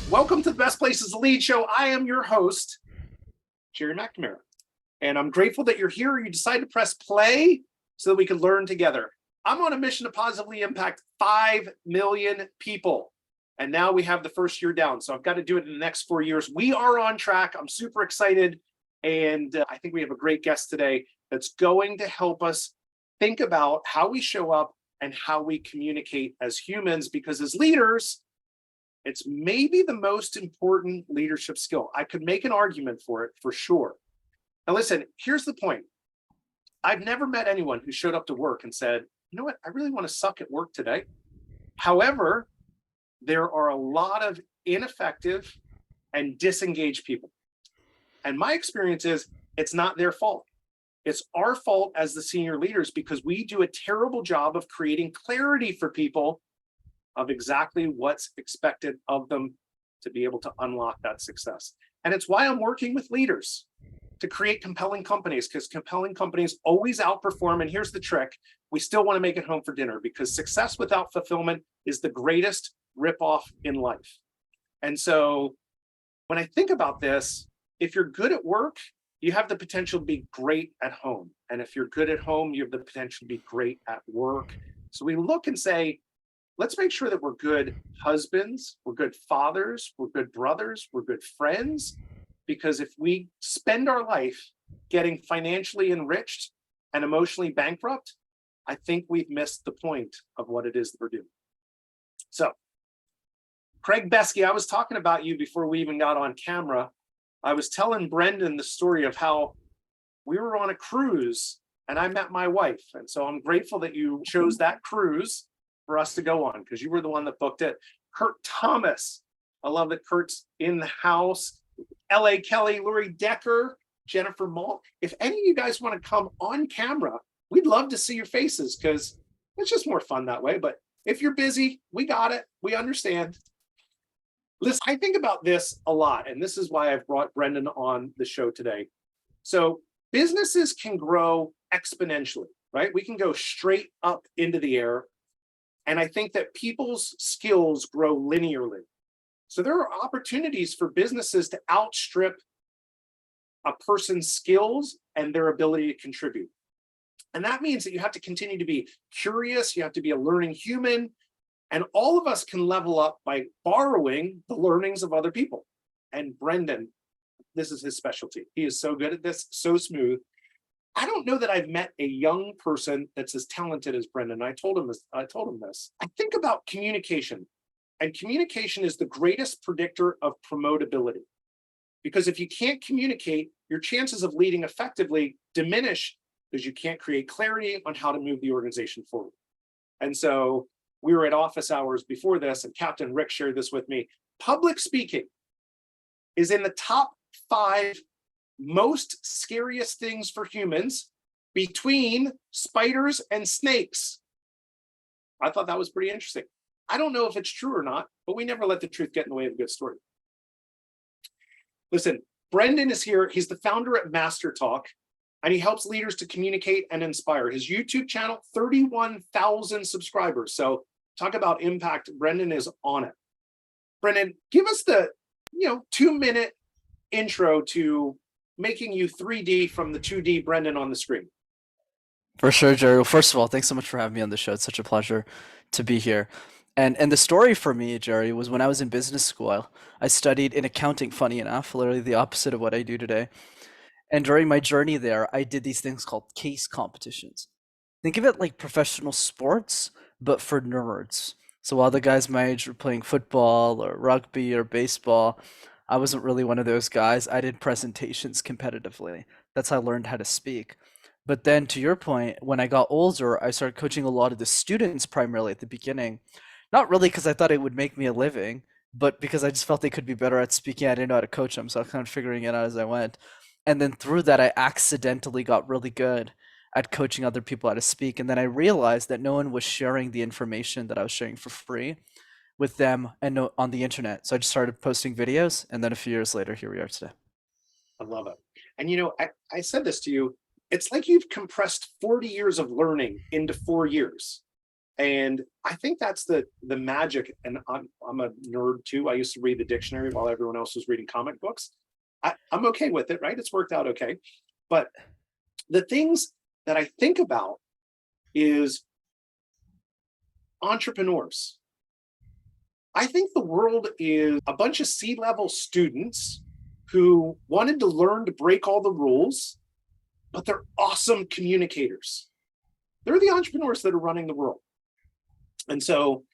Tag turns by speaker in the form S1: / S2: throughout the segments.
S1: Welcome to the Best Places to Lead show. I am your host, Jerry McNamara, and I'm grateful that you're here. You decided to press play so that we can learn together. I'm on a mission to positively impact 5 million people. And now we have the first year down. So I've got to do it in the next 4 years. We are on track. I'm super excited. And I think we have a great guest today that's going to help us think about how we show up and how we communicate as humans, because as leaders, it's maybe the most important leadership skill. I could make an argument for it for sure. Now, listen, here's the point. I've never met anyone who showed up to work and said, you know what, I really want to suck at work today. However, there are a lot of ineffective and disengaged people. And my experience is it's not their fault. It's our fault as the senior leaders, because we do a terrible job of creating clarity for people of exactly what's expected of them to be able to unlock that success. And it's why I'm working with leaders to create compelling companies, because compelling companies always outperform. And here's the trick. We still want to make it home for dinner, because success without fulfillment is the greatest ripoff in life. And so when I think about this, if you're good at work, you have the potential to be great at home. And if you're good at home, you have the potential to be great at work. So we look and say, let's make sure that we're good husbands, we're good fathers, we're good brothers, we're good friends. Because if we spend our life getting financially enriched and emotionally bankrupt, I think we've missed the point of what it is that we're doing. So, Craig Beskey, I was talking about you before we even got on camera. I was telling Brendan the story of how we were on a cruise and I met my wife. And so I'm grateful that you chose that cruise for us to go on, because you were the one that booked it. Kurt Thomas, I love that Kurt's in the house. L.A. Kelly, Lori Decker, Jennifer Malt. If any of you guys want to come on camera, we'd love to see your faces, because it's just more fun that way. But if you're busy, we got it. We understand. Listen, I think about this a lot, and this is why I've brought Brendan on the show today. So businesses can grow exponentially, right? We can go straight up into the air. And I think that people's skills grow linearly. So there are opportunities for businesses to outstrip a person's skills and their ability to contribute. And that means that you have to continue to be curious. You have to be a learning human. And all of us can level up by borrowing the learnings of other people. And Brendan, this is his specialty. He is so good at this, so smooth. I don't know that I've met a young person that's as talented as Brendan. I told him this. I think about communication, and communication is the greatest predictor of promotability. Because if you can't communicate, your chances of leading effectively diminish, because you can't create clarity on how to move the organization forward. And so we were at office hours before this, and Captain Rick shared this with me. Public speaking is in the top 5 most scariest things for humans, between spiders and snakes. I thought that was pretty interesting. I don't know if it's true or not, but we never let the truth get in the way of a good story. Listen, Brendan is here. He's the founder at Master Talk, and he helps leaders to communicate and inspire. His YouTube channel, 31,000 subscribers. So talk about impact. Brendan is on it. Brendan, give us the 2-minute intro to making you 3D from the 2D Brendan on the screen.
S2: For sure, Jerry. Well, first of all, thanks so much for having me on the show. It's such a pleasure to be here. And the story for me, Jerry, was when I was in business school. I studied in accounting, funny enough, literally the opposite of what I do today. And during my journey there, I did these things called case competitions. Think of it like professional sports, but for nerds. So while the guys my age were playing football or rugby or baseball, I wasn't really one of those guys. I did presentations competitively. That's how I learned how to speak. But then to your point, when I got older, I started coaching a lot of the students primarily at the beginning. Not really because I thought it would make me a living, but because I just felt they could be better at speaking. I didn't know how to coach them, so I was kind of figuring it out as I went. And then through that, I accidentally got really good at coaching other people how to speak. And then I realized that no one was sharing the information that I was sharing for free with them and on the internet. So I just started posting videos, and then a few years later, here we are today.
S1: I love it. And I said this to you, it's like you've compressed 40 years of learning into 4 years. And I think that's the magic. And I'm a nerd too. I used to read the dictionary while everyone else was reading comic books. I'm okay with it, right? It's worked out okay. But the things that I think about is entrepreneurs. I think the world is a bunch of C-level students who wanted to learn to break all the rules, but they're awesome communicators. They're the entrepreneurs that are running the world. And so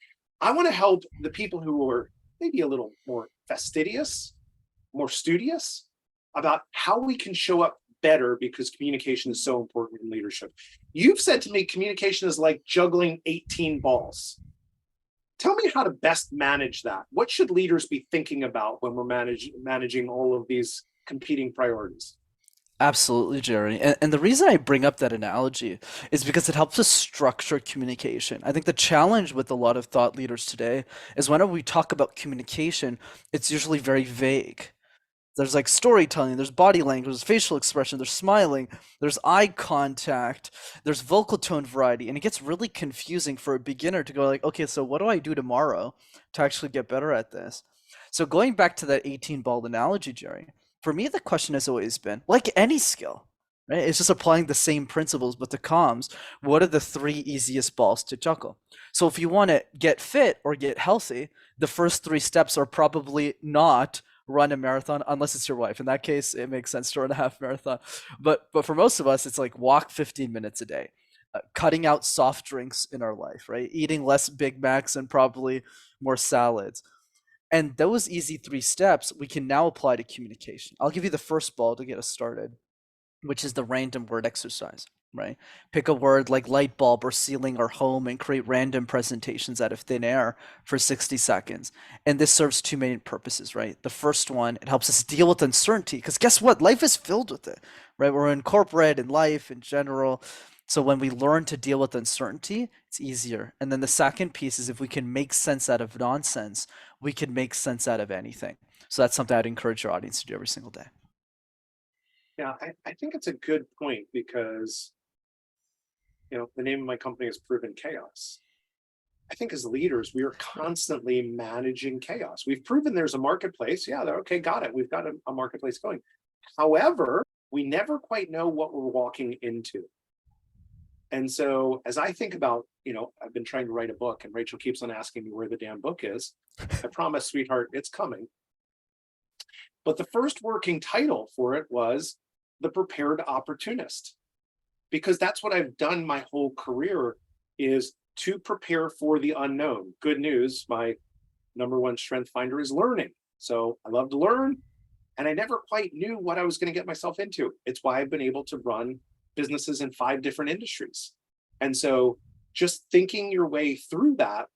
S1: I want to help the people who are maybe a little more fastidious, more studious about how we can show up better, because communication is so important in leadership. You've said to me, communication is like juggling 18 balls. Tell me how to best manage that. What should leaders be thinking about when we're managing all of these competing priorities?
S2: Absolutely, Jerry. And the reason I bring up that analogy is because it helps us structure communication. I think the challenge with a lot of thought leaders today is whenever we talk about communication, it's usually very vague. There's like storytelling, there's body language, there's facial expression, there's smiling, there's eye contact, there's vocal tone variety, and it gets really confusing for a beginner to go like, okay, so what do I do tomorrow to actually get better at this? So going back to that 18 ball analogy, Jerry, for me the question has always been, like any skill, right? It's just applying the same principles, but to comms, what are the three easiest balls to juggle? So if you want to get fit or get healthy, the first three steps are probably not run a marathon unless it's your wife. In that case, it makes sense to run a half marathon. But for most of us, it's like walk 15 minutes a day, cutting out soft drinks in our life, right? Eating less Big Macs and probably more salads. And those easy three steps we can now apply to communication. I'll give you the first ball to get us started, which is the random word exercise, right? Pick a word like light bulb or ceiling or home and create random presentations out of thin air for 60 seconds. And this serves two main purposes, right? The first one, it helps us deal with uncertainty, because guess what? Life is filled with it, right? We're in corporate and life in general. So when we learn to deal with uncertainty, it's easier. And then the second piece is if we can make sense out of nonsense, we can make sense out of anything. So that's something I'd encourage your audience to do every single day.
S1: Yeah, I think it's a good point, because the name of my company is Proven Chaos. I think as leaders, we are constantly managing chaos. We've proven there's a marketplace. Yeah, okay, got it. We've got a marketplace going. However, we never quite know what we're walking into. And so as I think about, I've been trying to write a book, and Rachel keeps on asking me where the damn book is. I promise, sweetheart, it's coming. But the first working title for it was The Prepared Opportunist, because that's what I've done my whole career, is to prepare for the unknown. Good news, my number one strength finder is learning. So I love to learn, and I never quite knew what I was going to get myself into. It's why I've been able to run businesses in 5 different industries. And so just thinking your way through that,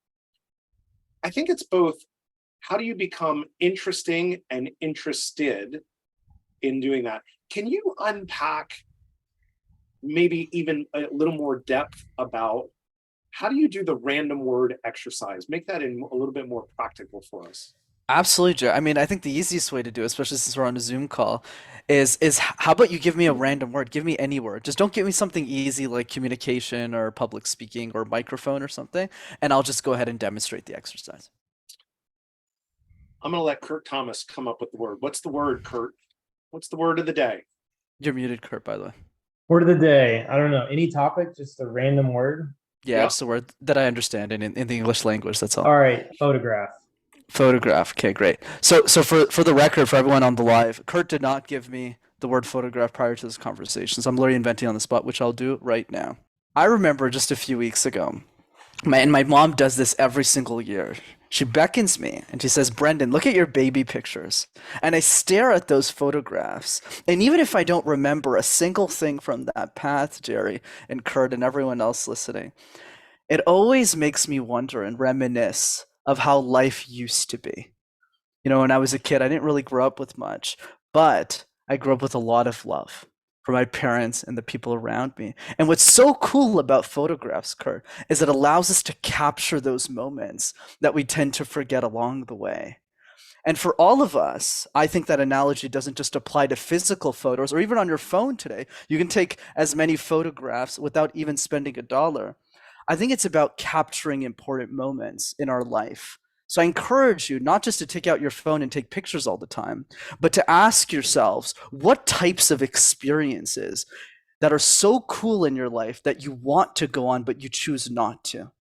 S1: I think it's both, how do you become interesting and interested in doing that? Can you unpack maybe even a little more depth about how do you do the random word exercise? Make that in a little bit more practical for us.
S2: Absolutely, Joe. I mean, I think the easiest way to do it, especially since we're on a Zoom call, is how about you give me a random word? Give me any word. Just don't give me something easy like communication or public speaking or microphone or something, and I'll just go ahead and demonstrate the exercise.
S1: I'm going to let Kurt Thomas come up with the word. What's the word, Kurt? What's the word of the day?
S2: You're muted, Kurt, by the way.
S3: Word of the day. I don't know. Any topic, just a random word.
S2: Yeah,
S1: Yep.
S2: it's the word that I understand in the English language. That's all.
S3: All right. Photograph.
S2: Photograph. Okay, great. So for the record, for everyone on the live, Kurt did not give me the word photograph prior to this conversation, so I'm literally inventing on the spot, which I'll do right now. I remember just a few weeks ago, my mom does this every single year. She beckons me and she says, Brendan, look at your baby pictures. And I stare at those photographs. And even if I don't remember a single thing from that path, Jerry and Kurt and everyone else listening, it always makes me wonder and reminisce of how life used to be. When I was a kid, I didn't really grow up with much, but I grew up with a lot of love for my parents and the people around me. And what's so cool about photographs, Kurt, is it allows us to capture those moments that we tend to forget along the way. And for all of us, I think that analogy doesn't just apply to physical photos or even on your phone today. You can take as many photographs without even spending $1. I think it's about capturing important moments in our life. So I encourage you not just to take out your phone and take pictures all the time, but to ask yourselves what types of experiences that are so cool in your life that you want to go on, but you choose not to.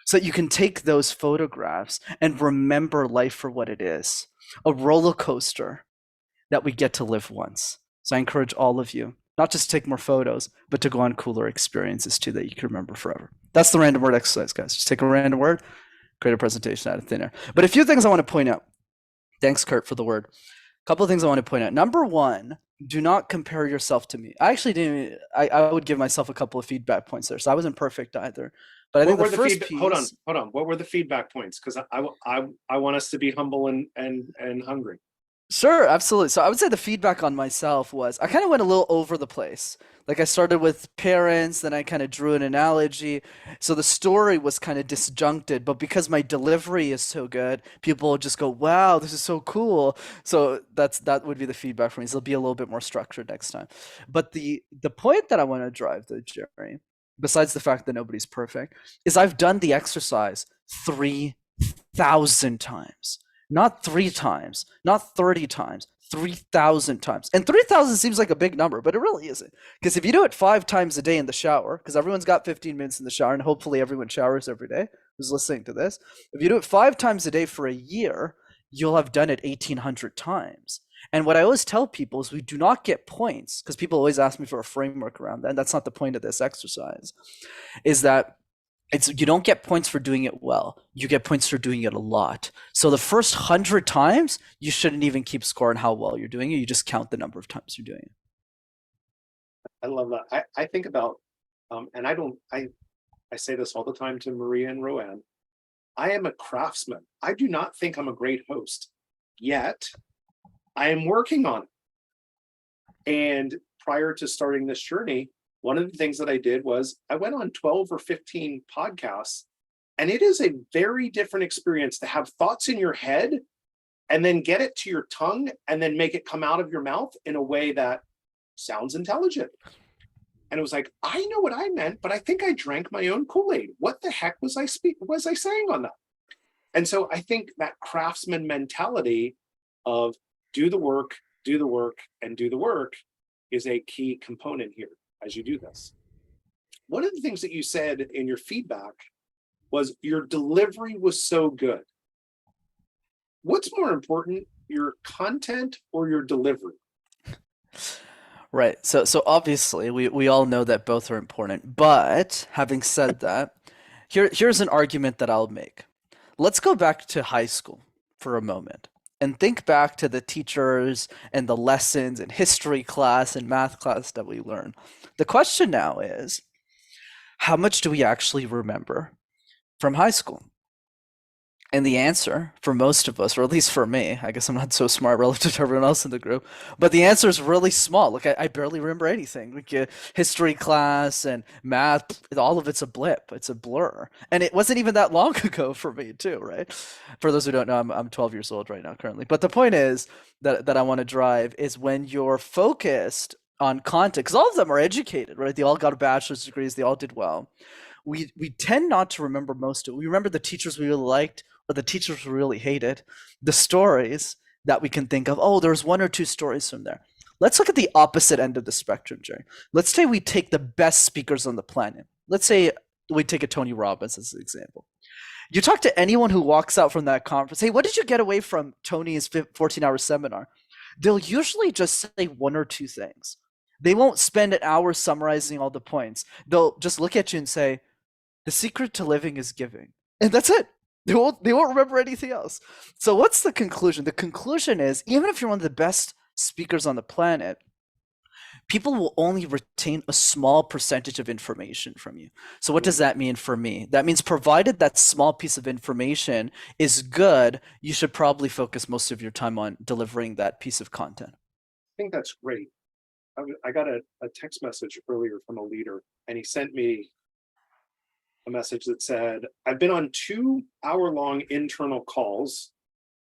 S2: So that you can take those photographs and remember life for what it is, a roller coaster that we get to live once. So I encourage all of you, not just to take more photos, but to go on cooler experiences too that you can remember forever. That's the random word exercise, guys. Just take a random word, create a presentation out of thin air. But a few things I want to point out. Thanks, Kurt, for the word. A couple of things I want to point out. Number one, do not compare yourself to me. I actually didn't. I would give myself a couple of feedback points there. So I wasn't perfect either. But I think the first piece.
S1: Hold on. What were the feedback points? Because I want us to be humble and hungry.
S2: Sure, absolutely. So I would say the feedback on myself was I kind of went a little over the place. Like I started with parents, then I kind of drew an analogy. So the story was kind of disjuncted, but because my delivery is so good, people just go, "Wow, this is so cool." So that would be the feedback for me. So it'll be a little bit more structured next time. But the point that I want to drive though, Jerry, besides the fact that nobody's perfect, is I've done the exercise 3,000 times. Not 3 times, not 30 times, 3,000 times. And 3,000 seems like a big number, but it really isn't. Because if you do it 5 times a day in the shower, because everyone's got 15 minutes in the shower, and hopefully everyone showers every day who's listening to this. If you do it 5 times a day for a year, you'll have done it 1,800 times. And what I always tell people is we do not get points, because people always ask me for a framework around that. And that's not the point of this exercise, is that you don't get points for doing it well. You get points for doing it a lot. So the first 100 times, you shouldn't even keep score on how well you're doing it. You just count the number of times you're doing it.
S1: I love that. I think about, and I say this all the time to Maria and Roanne. I am a craftsman. I do not think I'm a great host, yet I am working on it. And prior to starting this journey, one of the things that I did was I went on 12 or 15 podcasts, and it is a very different experience to have thoughts in your head and then get it to your tongue and then make it come out of your mouth in a way that sounds intelligent. And it was like, I know what I meant, but I think I drank my own Kool-Aid. What the heck was I saying on that? And so I think that craftsman mentality of do the work, and do the work is a key component here as you do this. One of the things that you said in your feedback was your delivery was so good. What's more important, your content or your delivery?
S2: Right. So obviously we all know that both are important. But having said that, here's an argument that I'll make. Let's go back to high school for a moment and think back to the teachers and the lessons and history class and math class that we learn. The question now is, how much do we actually remember from high school? And the answer for most of us, or at least for me, I guess I'm not so smart relative to everyone else in the group, but the answer is really small. Like I barely remember anything. Like history class and math, all of it's a blip. It's a blur. And it wasn't even that long ago for me too, right? For those who don't know, I'm 12 years old right now currently. But the point is that I want to drive is when you're focused on content, because all of them are educated, right? They all got a bachelor's degrees. They all did well. We tend not to remember most of it. We remember the teachers we really liked or the teachers we really hated, the stories that we can think of. Oh, there's 1 or 2 stories from there. Let's look at the opposite end of the spectrum, Jerry. Let's say we take the best speakers on the planet. Let's say we take a Tony Robbins as an example. You talk to anyone who walks out from that conference, hey, what did you get away from Tony's 14-hour seminar? They'll usually just say 1 or 2 things. They won't spend an hour summarizing all the points. They'll just look at you and say, the secret to living is giving. And that's it. They won't remember anything else. So what's the conclusion? The conclusion is, even if you're one of the best speakers on the planet, people will only retain a small percentage of information from you. So what does that mean for me? That means provided that small piece of information is good, you should probably focus most of your time on delivering that piece of content.
S1: I think that's great. I got a text message earlier from a leader, and he sent me a message that said, I've been on 2-hour-long internal calls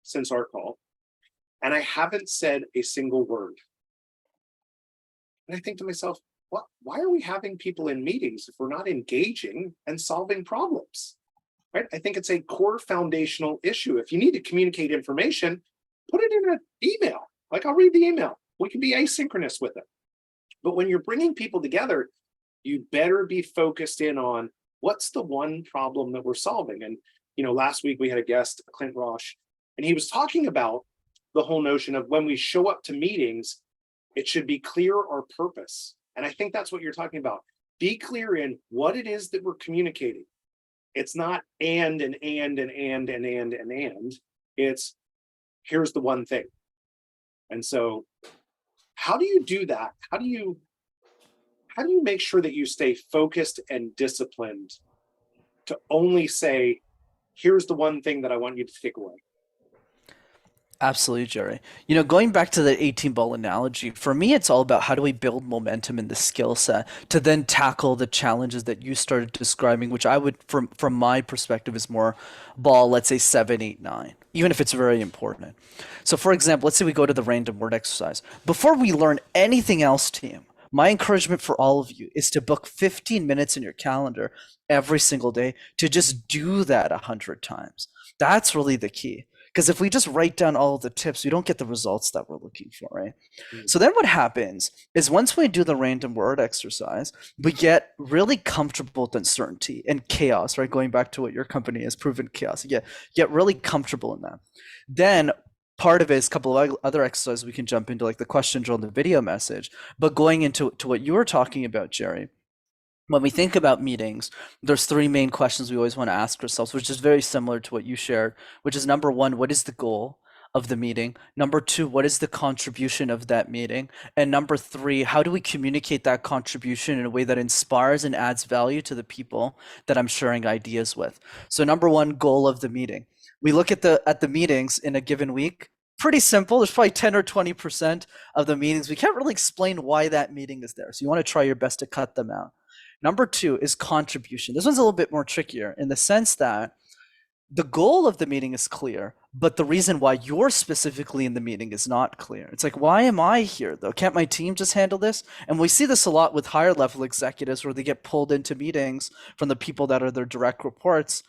S1: since our call, and I haven't said a single word. And I think to myself, why are we having people in meetings if we're not engaging and solving problems? Right? I think it's a core foundational issue. If you need to communicate information, put it in an email. Like, I'll read the email. We can be asynchronous with it. But when you're bringing people together, you better be focused in on what's the one problem that we're solving. And, last week we had a guest, Clint Roche, and he was talking about the whole notion of when we show up to meetings, it should be clear our purpose. And I think that's what you're talking about. Be clear in what it is that we're communicating. It's not and. It's here's the one thing. And so how do you do that? How do you make sure that you stay focused and disciplined to only say, here's the one thing that I want you to take away?
S2: Absolutely, Jerry. Going back to the 18 ball analogy, for me, it's all about how do we build momentum in the skill set to then tackle the challenges that you started describing, which I would, from my perspective, is more ball, let's say 7, 8, 9, even if it's very important. So, for example, let's say we go to the random word exercise. Before we learn anything else, team, my encouragement for all of you is to book 15 minutes in your calendar every single day to just do that 100 times. That's really the key. Because if we just write down all of the tips, we don't get the results that we're looking for, right? So then what happens is once we do the random word exercise, we get really comfortable with uncertainty and chaos, right? Going back to what your company has proven chaos. You get really comfortable in that. Then part of it is a couple of other exercises we can jump into, like the question drill and the video message. But going into what you were talking about, Jerry, when we think about meetings, there's 3 main questions we always want to ask ourselves, which is very similar to what you shared, which is number 1, what is the goal of the meeting? Number 2, what is the contribution of that meeting? And number 3, how do we communicate that contribution in a way that inspires and adds value to the people that I'm sharing ideas with? So number 1, goal of the meeting. We look at the meetings in a given week. Pretty simple. There's probably 10 or 20% of the meetings we can't really explain why that meeting is there. So you want to try your best to cut them out. Number 2 is contribution. This one's a little bit more trickier in the sense that the goal of the meeting is clear, but the reason why you're specifically in the meeting is not clear. It's like, why am I here though? Can't my team just handle this? And we see this a lot with higher level executives where they get pulled into meetings from the people that are their direct reports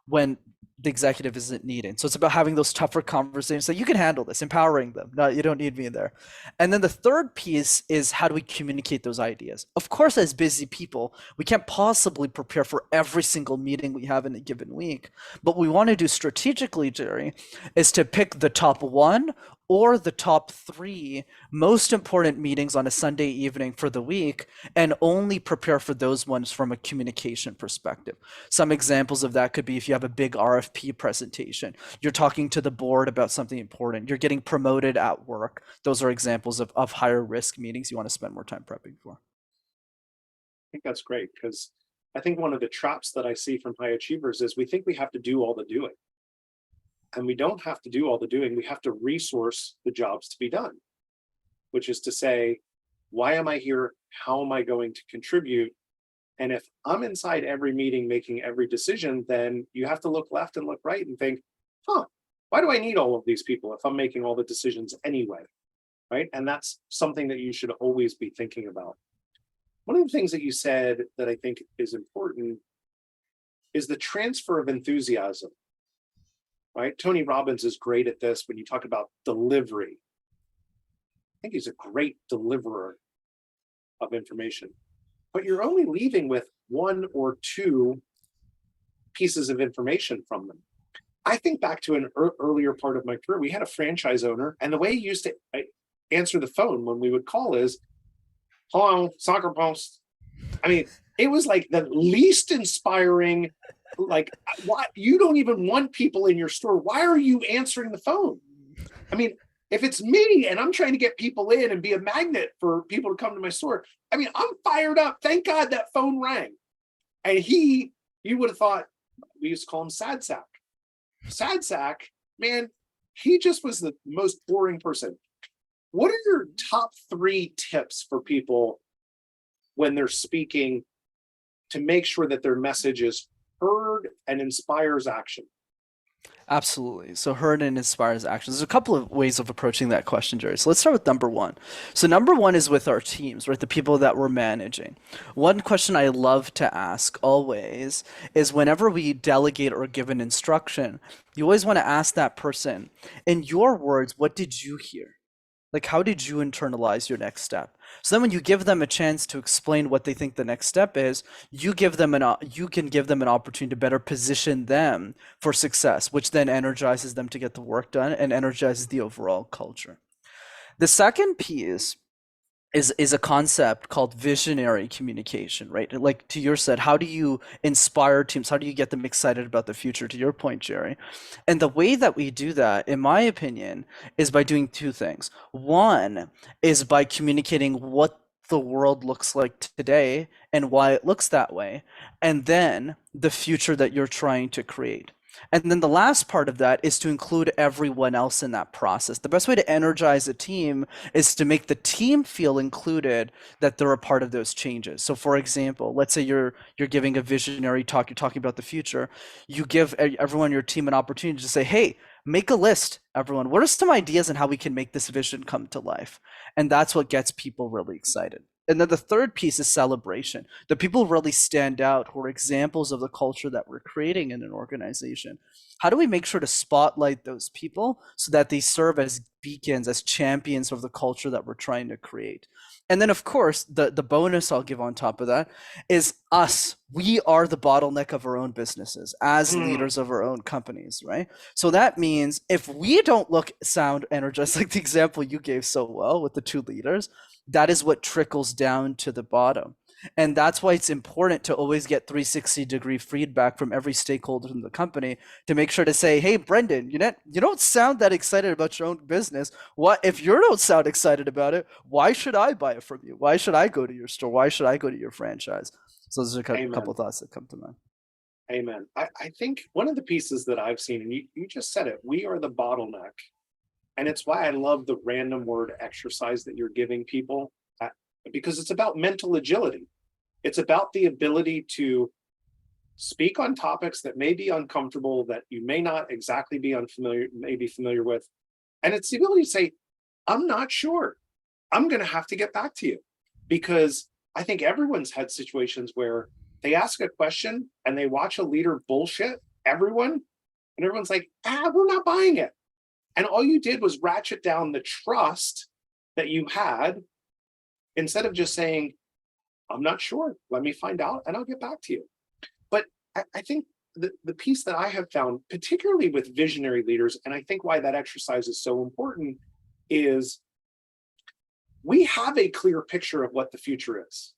S2: when the executive isn't needed. So it's about having those tougher conversations that you can handle this, empowering them. No, you don't need me there. And then the third piece is how do we communicate those ideas? Of course, as busy people, we can't possibly prepare for every single meeting we have in a given week. But what we want to do strategically, Jerry, is to pick the top 1 or the top 3 most important meetings on a Sunday evening for the week and only prepare for those ones from a communication perspective. Some examples of that could be if you have a big RFP presentation, you're talking to the board about something important, you're getting promoted at work. Those are examples of higher risk meetings you want to spend more time prepping for.
S1: I think that's great, because I think one of the traps that I see from high achievers is we think we have to do all the doing. And we don't have to do all the doing. We have to resource the jobs to be done, which is to say, why am I here? How am I going to contribute? And if I'm inside every meeting making every decision, then you have to look left and look right and think, why do I need all of these people if I'm making all the decisions anyway? Right? And that's something that you should always be thinking about. One of the things that you said that I think is important is the transfer of enthusiasm. Right? Tony Robbins is great at this when you talk about delivery. I think he's a great deliverer of information, but you're only leaving with 1 or 2 pieces of information from them. I think back to an earlier part of my career, we had a franchise owner, and the way he used to answer the phone when we would call is, hello, Soccer Post. I mean, it was like the least inspiring. Like, why you don't even want people in your store? Why are you answering the phone? I mean, if it's me and I'm trying to get people in and be a magnet for people to come to my store, I mean, I'm fired up. Thank God that phone rang. And you would have thought, we used to call him Sad Sack. Sad Sack, man, he just was the most boring person. What are your top 3 tips for people when they're speaking to make sure that their message is heard and inspires action?
S2: Absolutely. So heard and inspires actions. There's a couple of ways of approaching that question, Jerry. So let's start with number one. So number one is with our teams, right? The people that we're managing. One question I love to ask always is whenever we delegate or give an instruction, you always want to ask that person, in your words, what did you hear? Like, how did you internalize your next step? So then when you give them a chance to explain what they think the next step is, you can give them an opportunity to better position them for success, which then energizes them to get the work done and energizes the overall culture. The second piece is a concept called visionary communication, right? Like to your said, how do you inspire teams? How do you get them excited about the future? To your point, Jerry. And the way that we do that, in my opinion, is by doing two things. One is by communicating what the world looks like today and why it looks that way, and then the future that you're trying to create. And then the last part of that is to include everyone else in that process. The best way to energize a team is to make the team feel included, that they're a part of those changes. So for example, let's say you're giving a visionary talk, you're talking about the future. You give everyone on your team an opportunity to say, "Hey, make a list, everyone. What are some ideas on how we can make this vision come to life?" And that's what gets people really excited. And then the third piece is celebration. The people really stand out who are examples of the culture that we're creating in an organization. How do we make sure to spotlight those people so that they serve as beacons, as champions of the culture that we're trying to create? And then, of course, the bonus I'll give on top of that is us. We are the bottleneck of our own businesses as leaders of our own companies, right? So that means if we don't look, sound, energized, like the example you gave so well with the two leaders, that is what trickles down to the bottom. And that's why it's important to always get 360-degree feedback from every stakeholder in the company to make sure to say, "Hey, Brendan, you don't sound that excited about your own business. What if you don't sound excited about it? Why should I buy it from you? Why should I go to your store? Why should I go to your franchise?" So those are a couple
S1: Amen.
S2: of thoughts that come to mind.
S1: Amen. I think one of the pieces that I've seen, and you just said it, we are the bottleneck. And it's why I love the random word exercise that you're giving people, because it's about mental agility. It's about the ability to speak on topics that may be uncomfortable, that you may not exactly be familiar with. And it's the ability to say, "I'm not sure. I'm going to have to get back to you." Because I think everyone's had situations where they ask a question and they watch a leader bullshit everyone, and everyone's like, we're not buying it. And all you did was ratchet down the trust that you had, instead of just saying, "I'm not sure. Let me find out and I'll get back to you." But I think the piece that I have found, particularly with visionary leaders, and I think why that exercise is so important, is we have a clear picture of what the future is.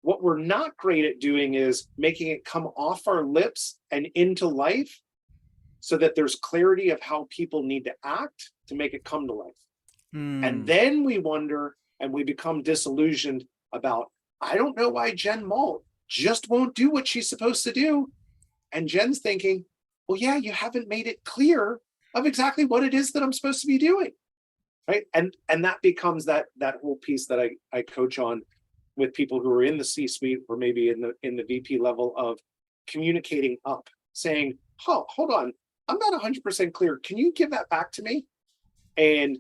S1: What we're not great at doing is making it come off our lips and into life, so that there's clarity of how people need to act to make it come to life. And then we wonder and we become disillusioned about, "I don't know why Jen Malt just won't do what she's supposed to do." And Jen's thinking, "Well, yeah, you haven't made it clear of exactly what it is that I'm supposed to be doing." Right. And that becomes that whole piece that I coach on with people who are in the C-suite, or maybe in the VP level, of communicating up, saying, "Oh, hold on, I'm not 100% clear. Can you give that back to me?" And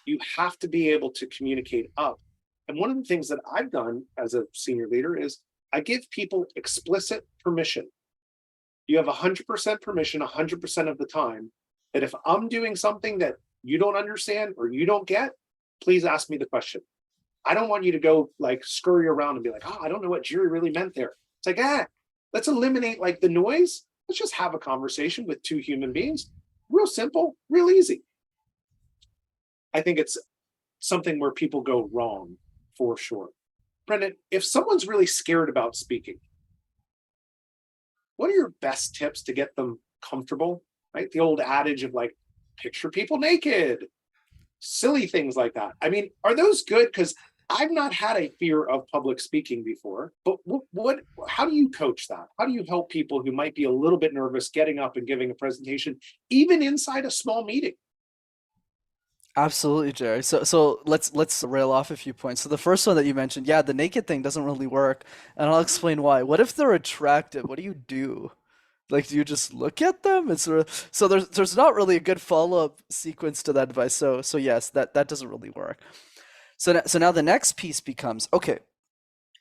S1: you have to be able to communicate up. And one of the things that I've done as a senior leader is I give people explicit permission. You have 100% permission 100% of the time, that if I'm doing something that you don't understand or you don't get, please ask me the question. I don't want you to go like scurry around and be like, "Oh, I don't know what Jerry really meant there." It's like, let's eliminate like the noise. Let's just have a conversation with two human beings. Real simple, real easy. I think it's something where people go wrong, for sure. Brendan, if someone's really scared about speaking, what are your best tips to get them comfortable? Right? The old adage of like, picture people naked, silly things like that. I mean, are those good? Because I've not had a fear of public speaking before, but how do you coach that? How do you help people who might be a little bit nervous getting up and giving a presentation, even inside a small meeting?
S2: Absolutely, Jerry. So let's rail off a few points. So the first one that you mentioned, yeah, the naked thing doesn't really work, and I'll explain why. What if they're attractive? What do you do? Like, do you just look at them? It's sort of, so there's not really a good follow-up sequence to that advice. So yes, that doesn't really work. So now the next piece becomes, okay,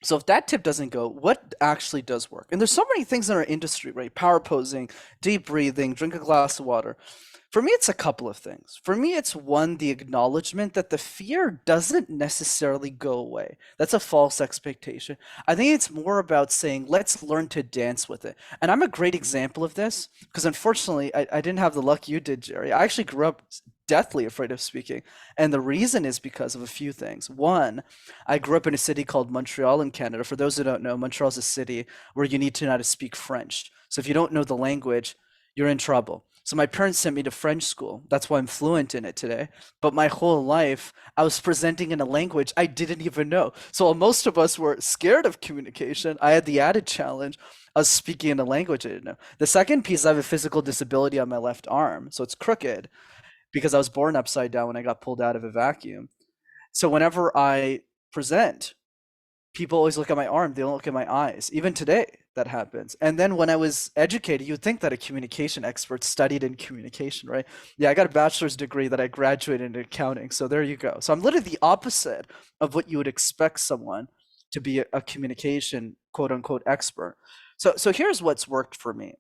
S2: so if that tip doesn't go, what actually does work? And there's so many things in our industry, right? Power posing, deep breathing, drink a glass of water. For me, it's a couple of things. For me, it's one, the acknowledgement that the fear doesn't necessarily go away. That's a false expectation. I think it's more about saying, let's learn to dance with it. And I'm a great example of this because unfortunately, I didn't have the luck you did, Jerry. I actually grew up deathly afraid of speaking. And the reason is because of a few things. One, I grew up in a city called Montreal in Canada. For those who don't know, Montreal is a city where you need to know how to speak French. So if you don't know the language, you're in trouble. So my parents sent me to French school. That's why I'm fluent in it today. But my whole life, I was presenting in a language I didn't even know. So while most of us were scared of communication, I had the added challenge of speaking in a language I didn't know. The second piece, I have a physical disability on my left arm, so it's crooked because I was born upside down when I got pulled out of a vacuum. So whenever I present, people always look at my arm, they don't look at my eyes. Even today, that happens. And then when I was educated, you'd think that a communication expert studied in communication, right? Yeah, I got a bachelor's degree that I graduated in accounting. So there you go. So I'm literally the opposite of what you would expect someone to be a communication quote unquote expert. So here's what's worked for me.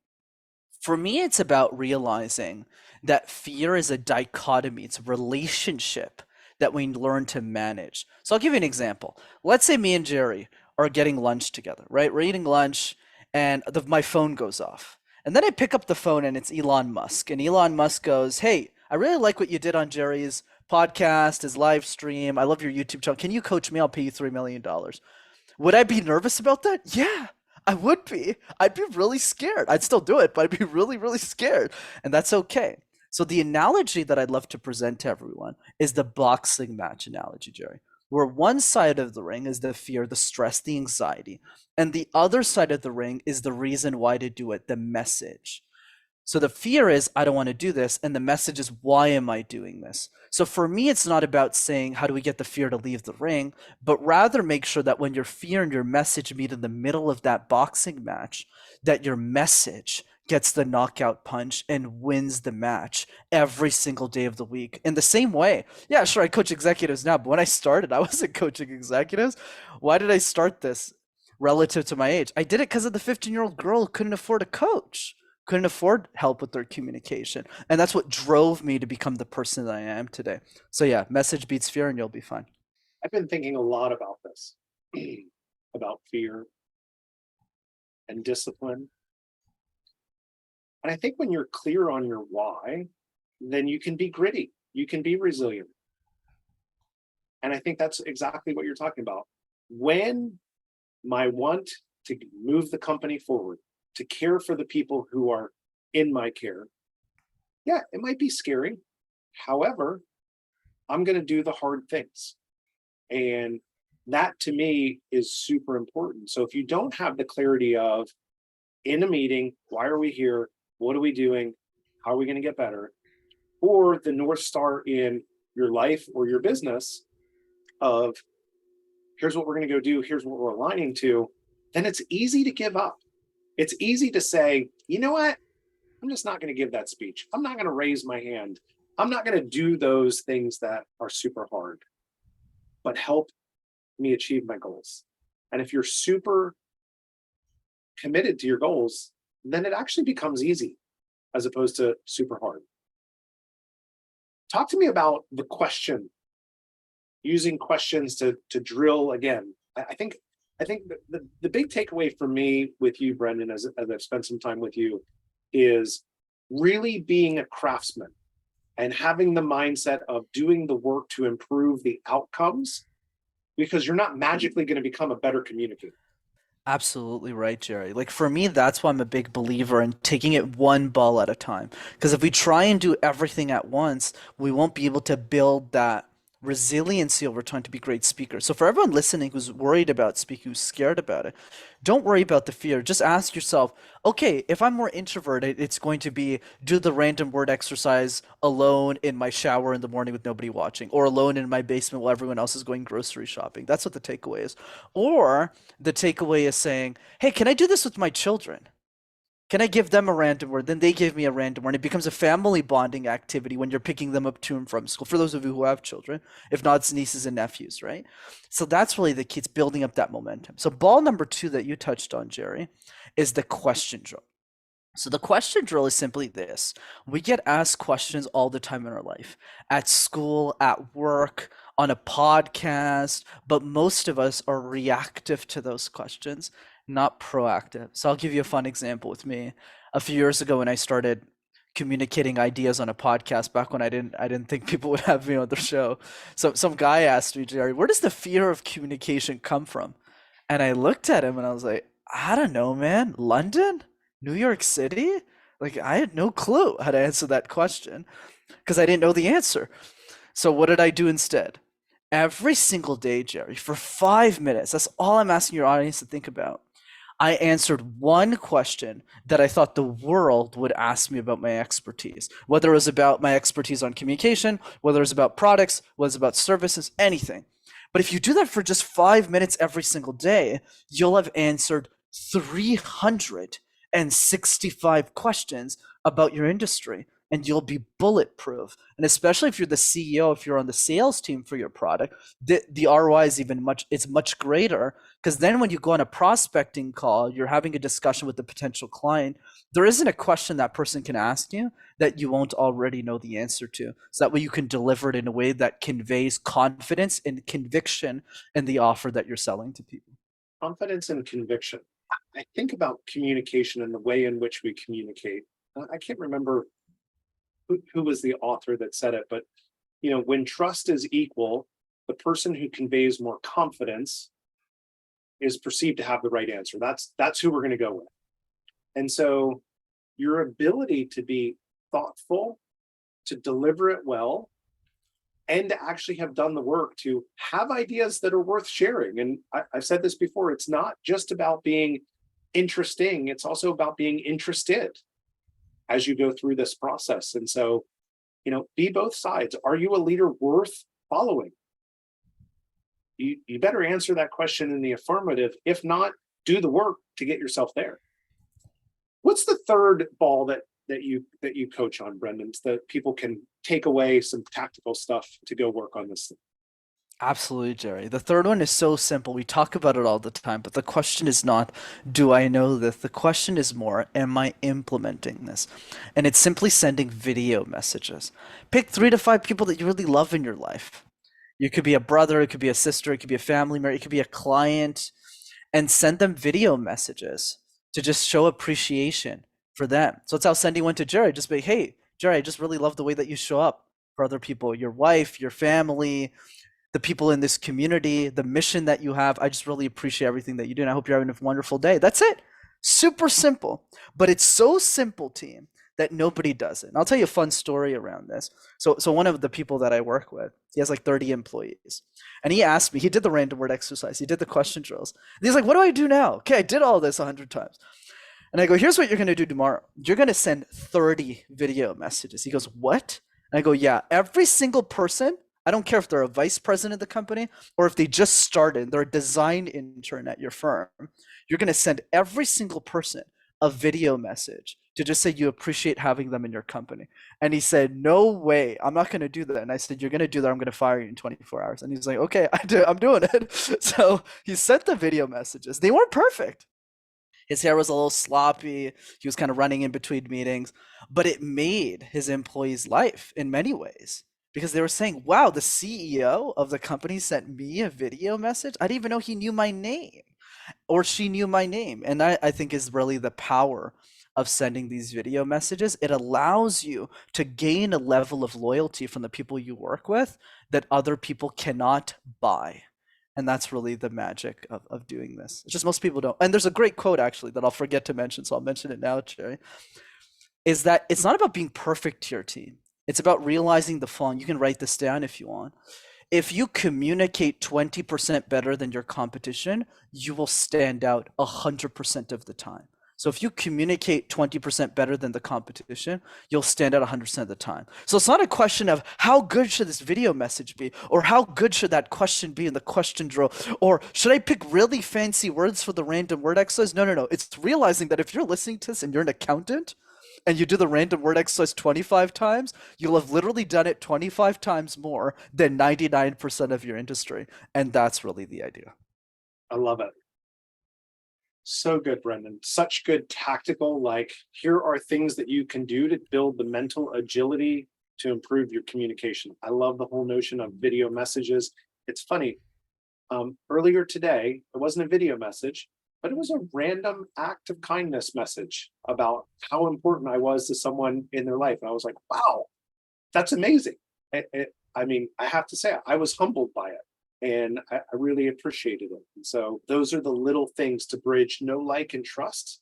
S2: For me, it's about realizing that fear is a dichotomy, it's a relationship that we learn to manage. So I'll give you an example. Let's say me and Jerry are getting lunch together, right? We're eating lunch and my phone goes off. And then I pick up the phone and it's Elon Musk. And Elon Musk goes, "Hey, I really like what you did on Jerry's podcast, his live stream. I love your YouTube channel. Can you coach me? I'll pay you $3 million." Would I be nervous about that? Yeah, I would be. I'd be really scared. I'd still do it, but I'd be really, really scared. And that's okay. So the analogy that I'd love to present to everyone is the boxing match analogy, Jerry, where one side of the ring is the fear, the stress, the anxiety, and the other side of the ring is the reason why to do it, the message. So the fear is, I don't want to do this. And the message is, why am I doing this? So for me, it's not about saying, how do we get the fear to leave the ring, but rather make sure that when your fear and your message meet in the middle of that boxing match, that your message gets the knockout punch and wins the match every single day of the week. In the same way, yeah, sure, I coach executives now, but when I started, I wasn't coaching executives. Why did I start this relative to my age? I did it because of the 15-year-old girl who couldn't afford a coach, couldn't afford help with their communication. And that's what drove me to become the person that I am today. So yeah, message beats fear and you'll be fine.
S1: I've been thinking a lot about this, about fear and discipline. And I think when you're clear on your why, then you can be gritty, you can be resilient. And I think that's exactly what you're talking about. When my want to move the company forward, to care for the people who are in my care, yeah, it might be scary. However, I'm going to do the hard things. And that to me is super important. So if you don't have the clarity of in a meeting, why are we here? What are we doing? How are we going to get better? Or the North Star in your life or your business of here's what we're going to go do, here's what we're aligning to, then it's easy to give up. It's easy to say, you know what? I'm just not going to give that speech. I'm not going to raise my hand. I'm not going to do those things that are super hard, but help me achieve my goals. And if you're super committed to your goals, then it actually becomes easy as opposed to super hard. Talk to me about the question, using questions to drill again. I think the big takeaway for me with you, Brendan, as I've spent some time with you, is really being a craftsman and having the mindset of doing the work to improve the outcomes, because you're not magically going to become a better communicator.
S2: Absolutely right, Jerry. Like for me, that's why I'm a big believer in taking it one ball at a time. Because if we try and do everything at once, we won't be able to build that resiliency over time to be great speakers. So for everyone listening who's worried about speaking, who's scared about it, don't worry about the fear. Just ask yourself, okay, if I'm more introverted, it's going to be do the random word exercise alone in my shower in the morning with nobody watching, or alone in my basement while everyone else is going grocery shopping. That's what the takeaway is. Or the takeaway is saying, hey, can I do this with my children? Can I give them a random word? Then they give me a random word. And it becomes a family bonding activity when you're picking them up to and from school. For those of you who have children, if not, it's nieces and nephews, right? So that's really the key. It's building up that momentum. So ball number 2 that you touched on, Jerry, is the question drill. So the question drill is simply this. We get asked questions all the time in our life, at school, at work, on a podcast, but most of us are reactive to those questions, not proactive. So I'll give you a fun example with me. A few years ago when I started communicating ideas on a podcast back when I didn't think people would have me on the show. So some guy asked me, Jerry, where does the fear of communication come from? And I looked at him and I was like, I don't know, man. London? New York City? Like, I had no clue how to answer that question because I didn't know the answer. So, what did I do instead? Every single day, Jerry, for 5 minutes, that's all I'm asking your audience to think about. I answered one question that I thought the world would ask me about my expertise, whether it was about my expertise on communication, whether it was about products, whether it was about services, anything. But if you do that for just 5 minutes every single day, you'll have answered 365 questions about your industry and you'll be bulletproof. And especially if you're the CEO, if you're on the sales team for your product, the ROI is it's much greater because then when you go on a prospecting call, you're having a discussion with the potential client, there isn't a question that person can ask you that you won't already know the answer to. So that way you can deliver it in a way that conveys confidence and conviction in the offer that you're selling to people.
S1: Confidence and conviction. I think about communication and the way in which we communicate. I can't remember who was the author that said it, but when trust is equal, the person who conveys more confidence is perceived to have the right answer. That's who we're going to go with. And so your ability to be thoughtful, to deliver it well, and to actually have done the work to have ideas that are worth sharing. And I've said this before, it's not just about being interesting, it's also about being interested as you go through this process. And so, be both sides. Are you a leader worth following? You better answer that question in the affirmative. If not, do the work to get yourself there. What's the third ball that you coach on, Brendan, so that people can take away some tactical stuff to go work on this thing?
S2: Absolutely, Jerry. The third one is so simple. We talk about it all the time, but the question is not, do I know this? The question is more, am I implementing this? And it's simply sending video messages. Pick 3 to 5 people that you really love in your life. You could be a brother, it could be a sister, it could be a family member, it could be a client, and send them video messages to just show appreciation for them. So it's how Cindy went to Jerry, just be, hey, Jerry, I just really love the way that you show up for other people, your wife, your family, the people in this community, the mission that you have. I just really appreciate everything that you do. And I hope you're having a wonderful day. That's it. Super simple, but it's so simple, team, that nobody does it. And I'll tell you a fun story around this. So one of the people that I work with, he has like 30 employees. And he asked me, he did the random word exercise. He did the question drills. And he's like, what do I do now? Okay, I did all this 100 times. And I go, here's what you're going to do tomorrow. You're going to send 30 video messages. He goes, what? And I go, yeah, every single person, I don't care if they're a vice president of the company or if they just started, they're a design intern at your firm. You're going to send every single person a video message to just say you appreciate having them in your company. And he said, no way, I'm not going to do that. And I said, you're going to do that. I'm going to fire you in 24 hours. And he's like, okay, I'm doing it. So he sent the video messages. They weren't perfect. His hair was a little sloppy. He was kind of running in between meetings, but it made his employees' life in many ways because they were saying, wow, the CEO of the company sent me a video message. I didn't even know he knew my name or she knew my name. And that, I think, is really the power of sending these video messages. It allows you to gain a level of loyalty from the people you work with that other people cannot buy. And that's really the magic of doing this. It's just most people don't. And there's a great quote actually that I'll forget to mention, so I'll mention it now, Jerry, is that it's not about being perfect to your team. It's about realizing the following. You can write this down if you want. If you communicate 20% better than your competition, you will stand out 100% of the time. So if you communicate 20% better than the competition, you'll stand out 100% of the time. So it's not a question of how good should this video message be, or how good should that question be in the question drill, or should I pick really fancy words for the random word exercise? No, no, no. It's realizing that if you're listening to this and you're an accountant and you do the random word exercise 25 times, you'll have literally done it 25 times more than 99% of your industry. And that's really the idea.
S1: I love it. So good, Brendan. Such good tactical, like, here are things that you can do to build the mental agility to improve your communication. I love the whole notion of video messages. It's funny. Earlier today, it wasn't a video message, but it was a random act of kindness message about how important I was to someone in their life. And I was like, wow, that's amazing. I mean, I have to say, I was humbled by it. And I really appreciated it. And so those are the little things to bridge know, like, and trust.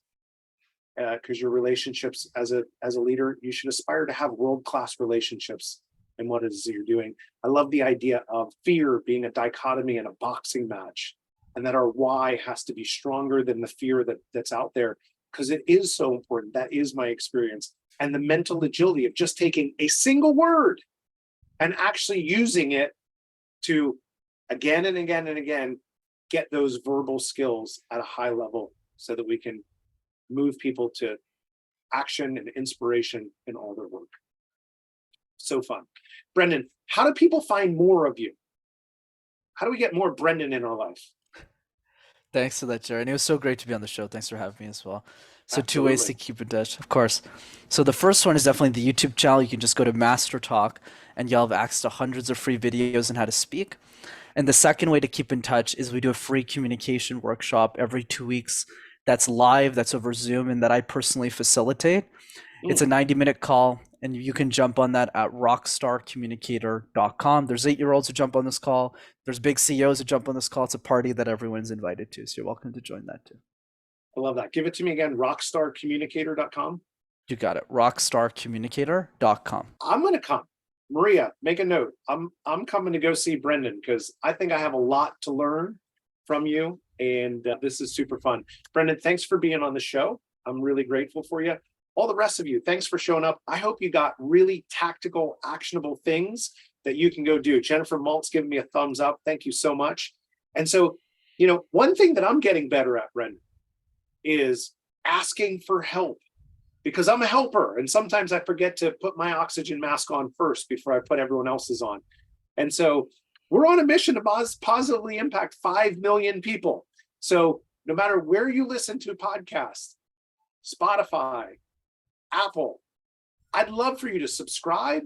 S1: Because your relationships as a leader, you should aspire to have world-class relationships in what it is that you're doing. I love the idea of fear being a dichotomy in a boxing match, and that our why has to be stronger than the fear that's out there, because it is so important. That is my experience. And the mental agility of just taking a single word and actually using it to again and again and again get those verbal skills at a high level so that we can move people to action and inspiration in all their work. So fun. Brendan, how do people find more of you? How do we get more Brendan in our life?
S2: Thanks for that, Jerry. And it was so great to be on the show. Thanks for having me as well. So two ways to keep in touch, of course. So the first one is definitely the YouTube channel. You can just go to Master Talk and you'll have access to hundreds of free videos on how to speak. And the second way to keep in touch is we do a free communication workshop every 2 weeks. That's live, that's over Zoom, and that I personally facilitate. It's a 90-minute call, and you can jump on that at rockstarcommunicator.com. There's 8-year-olds who jump on this call. There's big CEOs who jump on this call. It's a party that everyone's invited to, so you're welcome to join that too.
S1: I love that. Give it to me again, rockstarcommunicator.com.
S2: You got it, rockstarcommunicator.com.
S1: I'm going to come. Maria, make a note. I'm coming to go see Brendan because I think I have a lot to learn from you, and this is super fun. Brendan, thanks for being on the show. I'm really grateful for you. All the rest of you, thanks for showing up. I hope you got really tactical, actionable things that you can go do. Jennifer Malt's giving me a thumbs up. Thank you so much. And so, one thing that I'm getting better at, Brendan, is asking for help. Because I'm a helper, and sometimes I forget to put my oxygen mask on first before I put everyone else's on. And so we're on a mission to positively impact 5 million people. So no matter where you listen to podcasts, Spotify, Apple, I'd love for you to subscribe,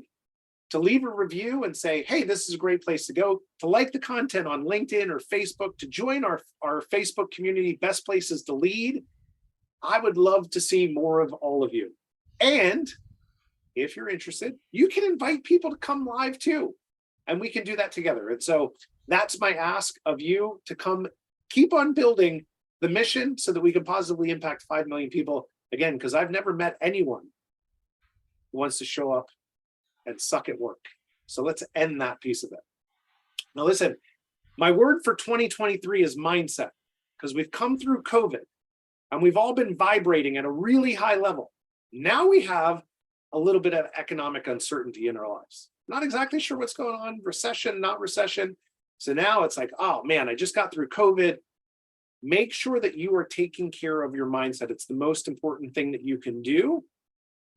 S1: to leave a review and say, hey, this is a great place to go, to like the content on LinkedIn or Facebook, to join our Facebook community, Best Places to Lead. I would love to see more of all of you. And if you're interested, you can invite people to come live too. And we can do that together. And so that's my ask of you, to come keep on building the mission so that we can positively impact 5 million people. Again, because I've never met anyone who wants to show up and suck at work. So let's end that piece of it. Now listen, my word for 2023 is mindset, because we've come through COVID. And we've all been vibrating at a really high level. Now we have a little bit of economic uncertainty in our lives. Not exactly sure what's going on, recession, not recession. So now it's like, oh man, I just got through COVID. Make sure that you are taking care of your mindset. It's the most important thing that you can do.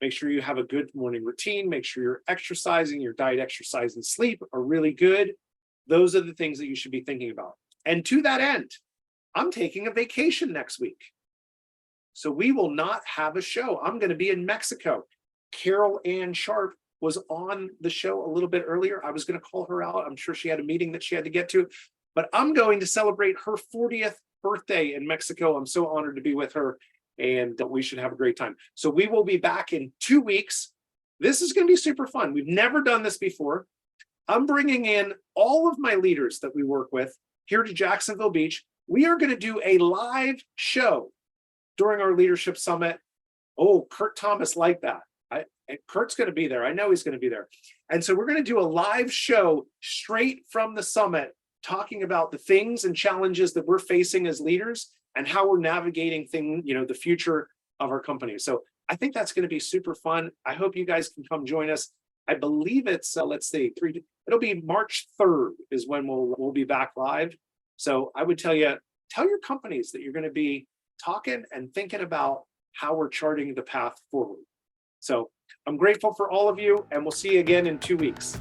S1: Make sure you have a good morning routine. Make sure you're exercising, your diet, exercise, and sleep are really good. Those are the things that you should be thinking about. And to that end, I'm taking a vacation next week. So we will not have a show. I'm going to be in Mexico. Carol Ann Sharp was on the show a little bit earlier. I was going to call her out. I'm sure she had a meeting that she had to get to, but I'm going to celebrate her 40th birthday in Mexico. I'm so honored to be with her, and we should have a great time. So we will be back in 2 weeks. This is going to be super fun. We've never done this before. I'm bringing in all of my leaders that we work with here to Jacksonville Beach. We are going to do a live show during our leadership summit. Oh, Kurt Thomas liked that. Kurt's going to be there. I know he's going to be there. And so we're going to do a live show straight from the summit, talking about the things and challenges that we're facing as leaders and how we're navigating the future of our company. So I think that's going to be super fun. I hope you guys can come join us. I believe it's let's see, it'll be March 3rd is when we'll be back live. So I would tell your companies that you're going to be talking and thinking about how we're charting the path forward. So I'm grateful for all of you, and we'll see you again in 2 weeks.